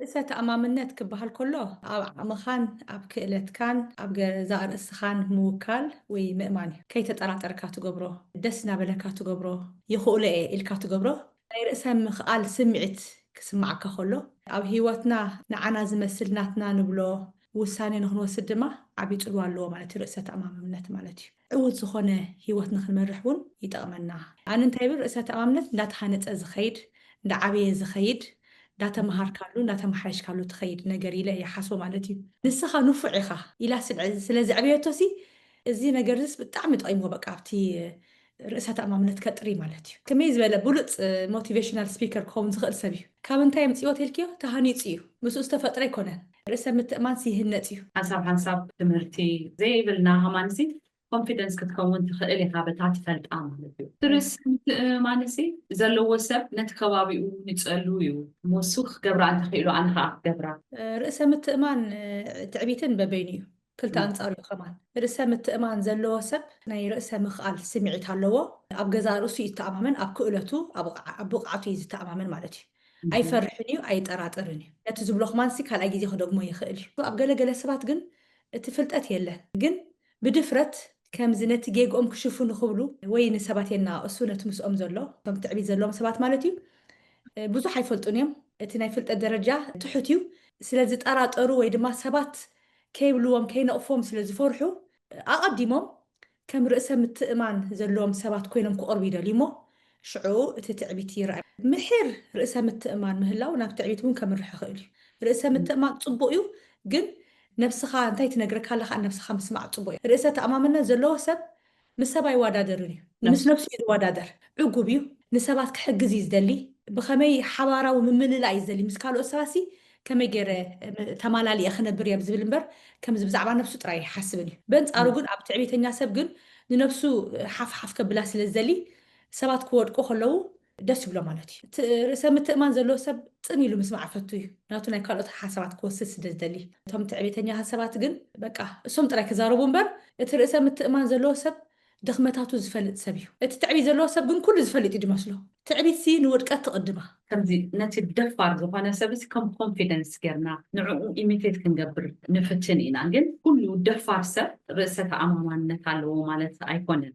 ርእሰ ተኣማምነት ክበሃል ከሎ ኣብ ዓቕምኻን ኣብ ክእለትካን ኣብ ገዛእ ርእስኻን ምውካል ወይ ምእማን እዩ። ከይተጠራጠርካ ትገብሮ ደስ እናበለካ ትገብሮ ይኽእሎ እየ ኢልካ ትገብሮ ናይ ርእሰ ምኽኣል ስምዒት ክስማዓካ ከሎ ኣብ ሂወትና ንዓና ዝመስል ናትና ንብሎ ውሳነ ንክንወስድ ድማ ዓብይ ፅልዋ ኣለዎ ማለት እዩ። ርእሰ ተኣማምነት ማለት እዩ ዕዉት ዝኾነ ሂወት ንክንመርሕ እውን ይጠቕመና። ኣነ እንታይ ብል ርእሰ ተኣማምነት እንዳተሃነፀ ዝኸይድ እንዳዓበየ ዝኸይድ እንዳተምሃርካሉ እንዳተመሓየሽካሉ ትኸይድ ነገር ኢለ ይሓስቦ ማለት እዩ። ንስኻ ንፉዕ ኢኻ ኢላ ስለዚ ዕብየቶሲ እዚ ነገር ስ ብጣዕሚ ጠቂምዎ በቃ ኣብቲ ርእሰ ተኣማምነት ከጥሪ ማለት እዩ። ከመይ ዝበለ ብሉፅ ሞቲቬሽናል ስፒከር ክኸውን ዝኽእል ሰብ እዩ። ካብ እንታይ ምፅኦ ተልክዮ ተሃኒፁ እዩ ምስኡ ዝተፈጥረ ኣይኮነን። ርእሰ ምትእማንሲ ይህነፅ እዩ። ሓንሳብ ትምህርቲ ዘይብልና ሃማንሲ ኮንፊደንስ ክትከውን ትኽእል ኢኻ በታ ትፈልጣ ማለት እዩ። ርእሰ ምትእማንሲ ዘለዎ ሰብ ነቲ ከባቢኡ ንፀሉ እዩ መሱኽ ገብራ እንተኽኢሉ ኣነ ከዓ ክገብራ ርእሰ ምትእማን ትዕቢትን በበይኑ እዩ ክልተ ኣንፃር እዩ ከማን ርእሰ ምትእማን ዘለዎ ሰብ ናይ ርእሰ ምኽኣል ስምዒት ኣለዎ። ኣብ ገዛ ርእሱ እዩ ዝተኣማመን ኣብ ክእለቱ ኣብ ብቕዓቱ እዩ ዝተኣማመን ማለት እዩ። ኣይፈርሕን እዩ ኣይጠራጥርን እዩ። ነቲ ዝብሎ ከማንሲ ካልኣይ ግዜ ክደግሞ ይኽእል እዩ። ኣብ ገለገለ ሰባት ግን እቲ ፍልጠት የለን ግን ብድፍረት ከምዚ ነቲ ጌግኦም ክሽፍኑ ክብሉ ወይ ንሰባት የናቅሱ ነቲ ምስኦም ዘሎ እቶም ትዕቢት ዘለዎም ሰባት ማለት እዩ ብዙሕ ኣይፈልጡን እዮም። እቲ ናይ ፍልጠት ደረጃ ትሑት እዩ። ስለዝጠራጠሩ ወይ ድማ ሰባት ከይብልዎም ከይነቕፎም ስለዝፈርሑ ኣቐዲሞም ከም ርእሰ ምትእማን ዘለዎም ሰባት ኮይኖም ክቐርቡ ይደልዩ እሞ ሽዑ እቲ ትዕቢት ይርአ። ምሕር ርእሰ ምትእማን ምህላው ናብ ትዕቢት እውን ከምርሕ ይኽእል እዩ። ርእሰ ምትእማን ፅቡቅ እዩ ግን ነብስኻ እንታይ ትነግረካ ኣለካ ነብስኻ ምስማዕ ፅቡቅ እዩ። ርእሰ ተኣማምነት ዘለዎ ሰብ ምስ ሰብ ኣይወዳደርን እዩ። ምስ ነብሱ እዩ ዝወዳደር። ዕጉብ እዩ። ንሰባት ክሕግዝ እዩ ዝደሊ ብኸመይ ሓባራዊ ምምልላእ እዩ ዝደሊ ምስ ካልኦት ሰባሲ ከመይ ገይረ ተማላሊአ ክነብር እየ ዝብል እምበር ከምዚ ብዛዕባ ነብሱ ጥራይ ይሓስብን እዩ። በንፃሩ ግን ኣብ ትዕቢተኛ ሰብ ግን ንነብሱ ሓፍሓፍ ከብላ ስለ ዝደሊ ሰባት ክወድቁ ከለዉ ደስ ይብሎ ማለት እዩ። ርእሰ ምትእማን ዘለዎ ሰብ ፅን ኢሉ ምስማዕ ፈቱ እዩ። ናቱ ናይ ካልኦት ሓሳባት ክወስድ ስለ ዝደሊ እቶም ትዕቢተኛ ሰባት ግን በቃ እሶም ጥራይ ክዛረቡ እምበር እቲ ርእሰ ምትእማን ዘለዎ ሰብ ድኽመታቱ ዝፈልጥ ሰብ እዩ። እቲ ትዕቢት ዘለዎ ሰብ ግን ኩሉ ዝፈልጥ እዩ ድመስሎ። ትዕቢት ሲ ንውድቀት ትቕድማ ከምዚ ነቲ ደፋር ዝኾነ ሰብ ከም ኮንፊደንስ ጌርና ንዕኡ ኢሚቴት ክንገብር ንፍትን ኢና። ግን ኩሉ ደፋር ሰብ ርእሰ ተኣማንነት ኣለዎ ማለት ኣይኮነን።